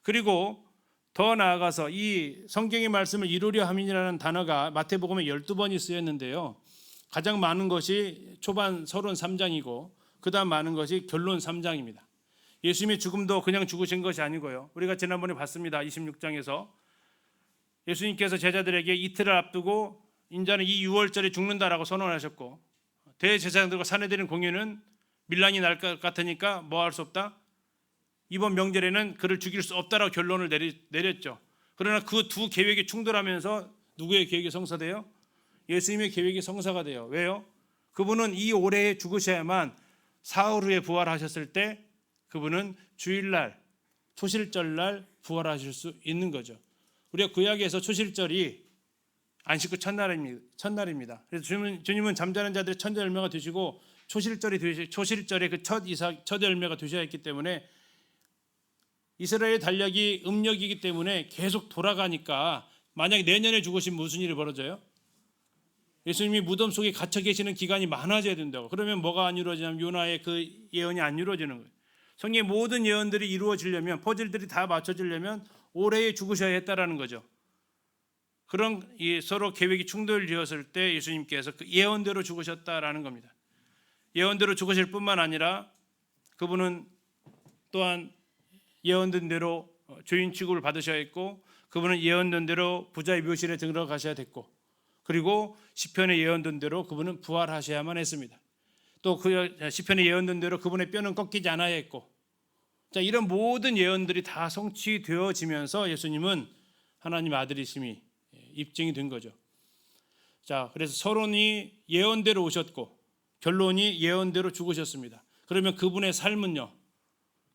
그리고 더 나아가서 이 성경의 말씀을 이루려 함이라는 단어가 마태복음에 12번이 쓰였는데요. 가장 많은 것이 초반 33장이고 그 다음 많은 것이 결론 3장입니다. 예수님의 죽음도 그냥 죽으신 것이 아니고요. 우리가 지난번에 봤습니다. 26장에서 예수님께서 제자들에게 이틀을 앞두고 인자는 이 6월절에 죽는다라고 선언하셨고, 대제사장들과 산헤드린 공회는 밀란이 날 것 같으니까 뭐 할 수 없다? 이번 명절에는 그를 죽일 수 없다라고 결론을 내렸죠. 그러나 그 두 계획이 충돌하면서 누구의 계획이 성사돼요? 예수님의 계획이 성사가 돼요. 왜요? 그분은 이 올해에 죽으셔야만 사흘 후에 부활하셨을 때 그분은 주일날, 초실절날 부활하실 수 있는 거죠. 우리가 구약에서 초실절이 안식구 첫날입니다. 그래서 주님은 잠자는 자들의 첫 열매가 되시고 초실절의 그 첫 열매가 되셔야 했기 때문에 이스라엘의 달력이 음력이기 때문에 계속 돌아가니까 만약에 내년에 죽으시면 무슨 일이 벌어져요? 예수님이 무덤 속에 갇혀 계시는 기간이 많아져야 된다고. 그러면 뭐가 안 이루어지냐면 요나의 그 예언이 안 이루어지는 거예요. 성경의 모든 예언들이 이루어지려면, 퍼즐들이 다 맞춰지려면 올해에 죽으셔야 했다라는 거죠. 그런 서로 계획이 충돌되었을 때 예수님께서 그 예언대로 죽으셨다라는 겁니다. 예언대로 죽으실 뿐만 아니라 그분은 또한 예언된 대로 주인 취급을 받으셔야 했고, 그분은 예언된 대로 부자의 묘실에 들어가셔야 됐고, 그리고 시편에 예언된 대로 그분은 부활하셔야만 했습니다. 또 그 시편에 예언된 대로 그분의 뼈는 꺾이지 않아야 했고, 자, 이런 모든 예언들이 다 성취되어지면서 예수님은 하나님 아들이심이 입증이 된 거죠. 자, 그래서 서론이 예언대로 오셨고 결론이 예언대로 죽으셨습니다. 그러면 그분의 삶은요,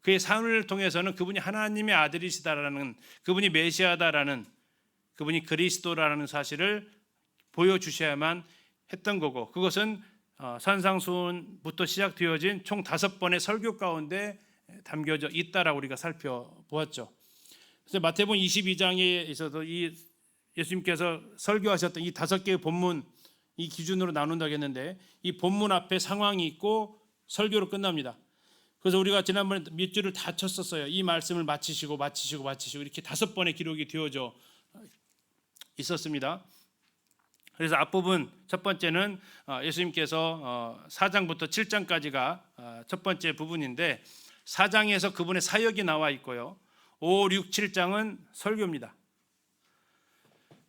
그의 삶을 통해서는 그분이 하나님의 아들이시다라는, 그분이 메시아다라는, 그분이 그리스도라는 사실을 보여주셔야만 했던 거고, 그것은 산상수훈부터 시작되어진 총 5번의 설교 가운데 담겨져 있다라고 우리가 살펴보았죠. 그래서 마태복음 22장에 있어서 이 예수님께서 설교하셨던 이 5개의 본문, 이 기준으로 나눈다고 했는데 이 본문 앞에 상황이 있고 설교로 끝납니다. 그래서 우리가 지난번에 몇 줄을 다 쳤었어요. 이 말씀을 마치시고 이렇게 5번의 기록이 되어져 있었습니다. 그래서 앞부분 첫 번째는 예수님께서 4장부터 7장까지가 첫 번째 부분인데 4장에서 그분의 사역이 나와 있고요. 5, 6, 7장은 설교입니다.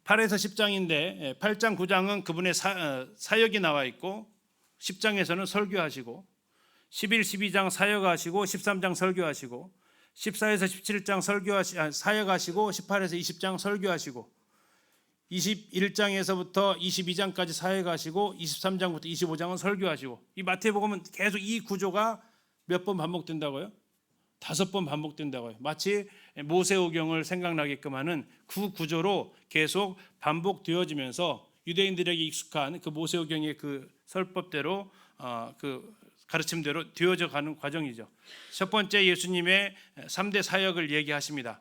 8에서 10장인데 8장, 9장은 그분의 사역이 나와 있고 10장에서는 설교하시고 11, 12장 사역하시고 13장 설교하시고 14에서 17장 사역하시고 18에서 20장 설교하시고 21장에서부터 22장까지 사역하시고 23장부터 25장은 설교하시고, 이 마태복음은 계속 이 구조가 몇 번 반복된다고요? 5번 반복된다고요. 마치 모세오경을 생각나게끔 하는 그 구조로 계속 반복되어지면서 유대인들에게 익숙한 그 모세오경의 그 설법대로 그 가르침대로 되어져 가는 과정이죠. 첫 번째 예수님의 3대 사역을 얘기하십니다.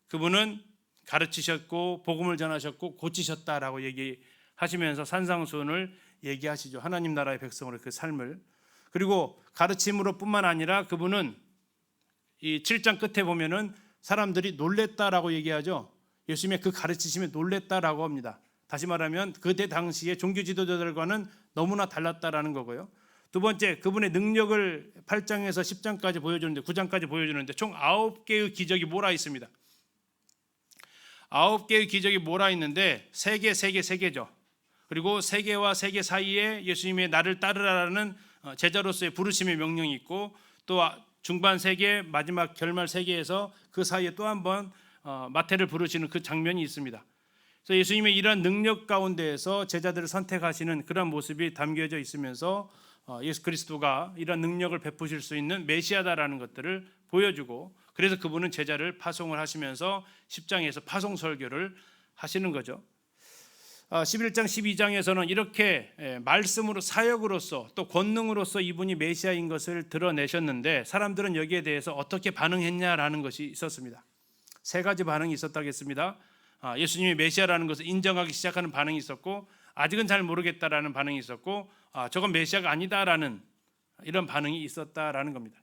그분은 가르치셨고 복음을 전하셨고 고치셨다라고 얘기하시면서 산상수훈을 얘기하시죠. 하나님 나라의 백성으로 그 삶을. 그리고 가르침으로 뿐만 아니라 그분은 이 7장 끝에 보면은 사람들이 놀랬다라고 얘기하죠. 예수님의 그 가르치심에 놀랬다라고 합니다. 다시 말하면 그때 당시에 종교 지도자들과는 너무나 달랐다라는 거고요. 두 번째, 그분의 능력을 8장에서 10장까지 보여주는데, 9장까지 보여주는데 총 9개의 기적이 몰아 있습니다. 9개의 기적이 몰아 있는데 3개죠. 그리고 3개와 3개 사이에 예수님의 나를 따르라라는 제자로서의 부르심의 명령이 있고, 또 중반 세계, 마지막 결말 세계에서 그 사이에 또 한 번 마태를 부르시는 그 장면이 있습니다. 그래서 예수님의 이러한 능력 가운데에서 제자들을 선택하시는 그런 모습이 담겨져 있으면서 예수 그리스도가 이런 능력을 베푸실 수 있는 메시아다라는 것들을 보여주고, 그래서 그분은 제자를 파송을 하시면서 10장에서 파송 설교를 하시는 거죠. 11장 12장에서는 이렇게 말씀으로, 사역으로서 또 권능으로서 이분이 메시아인 것을 드러내셨는데, 사람들은 여기에 대해서 어떻게 반응했냐라는 것이 있었습니다. 세 가지 반응이 있었다겠습니다. 예수님이 메시아라는 것을 인정하기 시작하는 반응이 있었고, 아직은 잘 모르겠다라는 반응이 있었고, 저건 메시아가 아니다라는 이런 반응이 있었다라는 겁니다.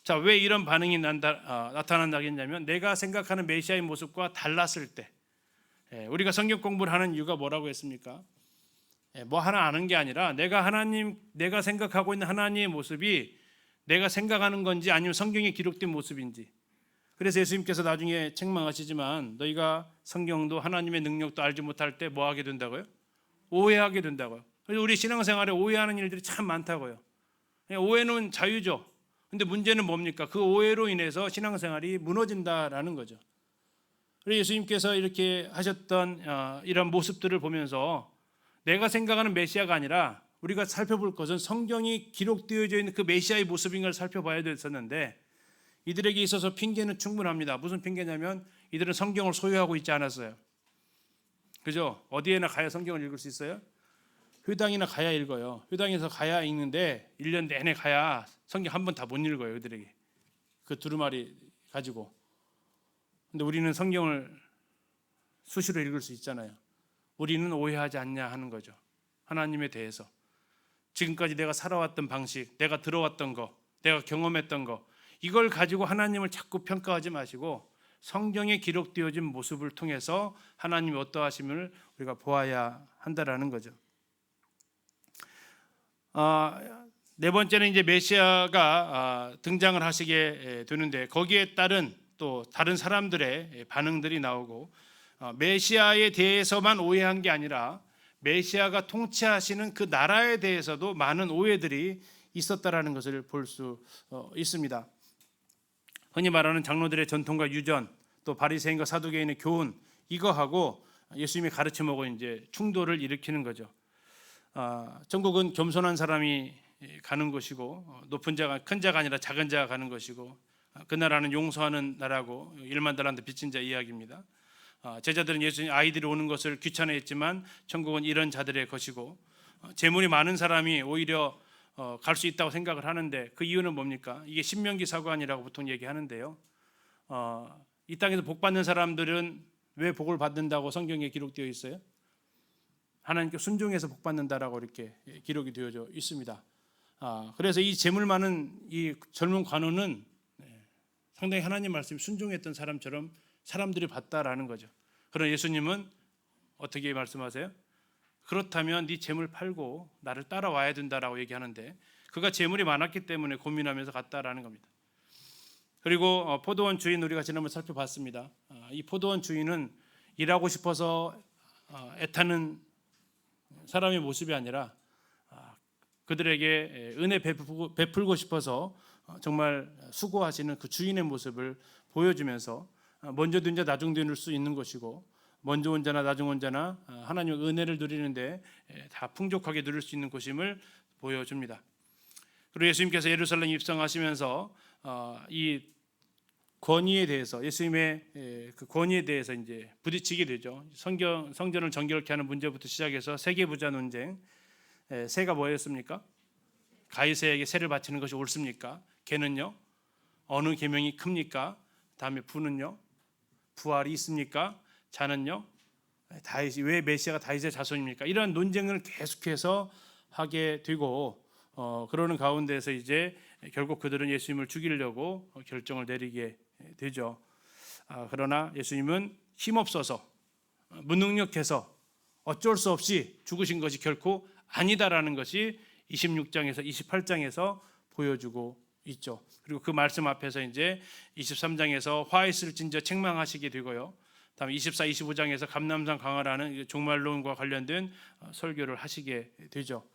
자, 왜 이런 반응이 나타난다겠냐면, 내가 생각하는 메시아의 모습과 달랐을 때, 우리가 성경 공부를 하는 이유가 뭐라고 했습니까? 뭐 하나 아는 게 아니라 내가 생각하고 있는 하나님의 모습이 내가 생각하는 건지 아니면 성경에 기록된 모습인지. 그래서 예수님께서 나중에 책망하시지만, 너희가 성경도 하나님의 능력도 알지 못할 때 뭐 하게 된다고요? 오해하게 된다고요. 그래서 우리 신앙생활에 오해하는 일들이 참 많다고요. 오해는 자유죠. 근데 문제는 뭡니까? 그 오해로 인해서 신앙생활이 무너진다라는 거죠. 그래서 예수님께서 이렇게 하셨던 이런 모습들을 보면서 내가 생각하는 메시아가 아니라 우리가 살펴볼 것은 성경이 기록되어져 있는 그 메시아의 모습인 걸 살펴봐야 됐었는데, 이들에게 있어서 핑계는 충분합니다. 무슨 핑계냐면 이들은 성경을 소유하고 있지 않았어요. 그죠? 어디에나 가야 성경을 읽을 수 있어요? 회당이나 가야 읽어요. 회당에서 가야 읽는데 1년 내내 가야 성경 한 번 다 못 읽어요. 그들에게 그 두루마리 가지고. 근데 우리는 성경을 수시로 읽을 수 있잖아요. 우리는 오해하지 않냐 하는 거죠. 하나님에 대해서 지금까지 내가 살아왔던 방식, 내가 들어왔던 거, 내가 경험했던 거, 이걸 가지고 하나님을 자꾸 평가하지 마시고 성경에 기록되어진 모습을 통해서 하나님이 어떠하심을 우리가 보아야 한다라는 거죠. 네 번째는 이제 메시아가 등장을 하시게 되는데, 거기에 따른 또 다른 사람들의 반응들이 나오고, 메시아에 대해서만 오해한 게 아니라 메시아가 통치하시는 그 나라에 대해서도 많은 오해들이 있었다라는 것을 볼 수 있습니다. 흔히 말하는 장로들의 전통과 유전, 또 바리새인과 사두개인의 교훈, 이거하고 예수님이 가르침하고 이제 충돌을 일으키는 거죠. 천국은 겸손한 사람이 가는 곳이고, 높은 자가, 큰 자가 아니라 작은 자가 가는 것이고, 그 나라는 용서하는 나라고, 1만 달란트 빚진 자 이야기입니다. 제자들은 예수님 아이들이 오는 것을 귀찮아했지만 천국은 이런 자들의 것이고, 재물이 많은 사람이 오히려 갈 수 있다고 생각을 하는데, 그 이유는 뭡니까? 이게 신명기 사관이라고 보통 얘기하는데요. 이 땅에서 복 받는 사람들은 왜 복을 받는다고 성경에 기록되어 있어요? 하나님께 순종해서 복 받는다라고 이렇게 기록이 되어져 있습니다. 그래서 이 재물 많은 이 젊은 관원은 상당히 하나님 말씀에 순종했던 사람처럼 사람들이 봤다라는 거죠. 그러나 예수님은 어떻게 말씀하세요? 그렇다면 네 재물 팔고 나를 따라와야 된다라고 얘기하는데, 그가 재물이 많았기 때문에 고민하면서 갔다라는 겁니다. 그리고 포도원 주인, 우리가 지난번 살펴봤습니다. 이 포도원 주인은 일하고 싶어서 애타는 사람의 모습이 아니라 그들에게 은혜 베풀고 싶어서 정말 수고하시는 그 주인의 모습을 보여주면서, 먼저 든 자 나중 될 수 있는 것이고, 먼저 온 자나 나중 온 자나 하나님의 은혜를 누리는데 다 풍족하게 누릴 수 있는 것임을 보여줍니다. 그리고 예수님께서 예루살렘 입성하시면서 이 권위에 대해서, 예수님의 그 권위에 대해서 이제 부딪히게 되죠. 성전을 정결케 하는 문제부터 시작해서 세계 부자 논쟁. 세가 뭐였습니까? 가이사에게 세를 바치는 것이 옳습니까? 걔는요? 어느 계명이 큽니까? 다음에 부는요? 부활이 있습니까? 자는요? 다윗이, 왜 메시아가 다윗의 자손입니까? 이런 논쟁을 계속해서 하게 되고, 그러는 가운데서 이제 결국 그들은 예수님을 죽이려고 결정을 내리게 되죠. 그러나 예수님은 힘없어서, 무능력해서 어쩔 수 없이 죽으신 것이 결코 아니다라는 것이 26장에서 28장에서 보여주고 있죠. 그리고 그 말씀 앞에서 이제 23장에서 화 있을진저 책망하시게 되고요. 다음 24, 25장에서 감람산 강화라는 종말론과 관련된 설교를 하시게 되죠.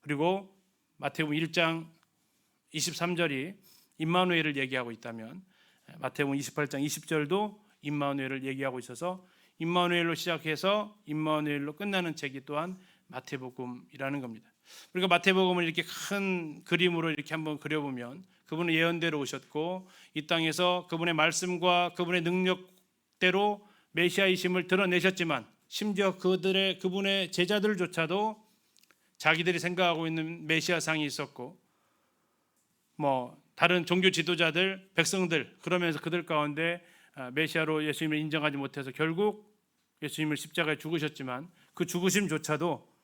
그리고 마태복음 1장 23절이 임마누엘을 얘기하고 있다면 마태복음 28장 20절도 임마누엘을 얘기하고 있어서 임마누엘로 시작해서 임마누엘로 끝나는 책이 또한 마태복음이라는 겁니다. 우리가 마태복음을 이렇게 큰 그림으로 이렇게 한번 그려보면 그분은 예언대로 오셨고 이 땅에서 그분의 말씀과 그분의 능력대로 메시아이심을 드러내셨지만 심지어 그분의 제자들조차도 자기들이 생각하고 있는 메시아상이 있었고 다른 종교 지도자들, 백성들 그러면서 그들 가운데 메시아로 예수님을 인정하지 못해서 결국 예수님을 십자가에 죽으셨지만 그 죽으심조차도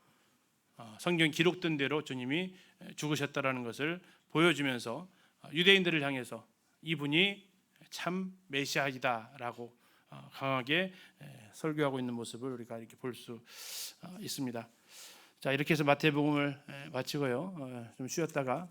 성경 기록된 대로 주님이 죽으셨다라는 것을 보여주면서 유대인들을 향해서 이분이 참 메시아이다라고 강하게 설교하고 있는 모습을 우리가 이렇게 볼 수 있습니다. 자, 이렇게 해서 마태복음을 마치고요. 좀 쉬었다가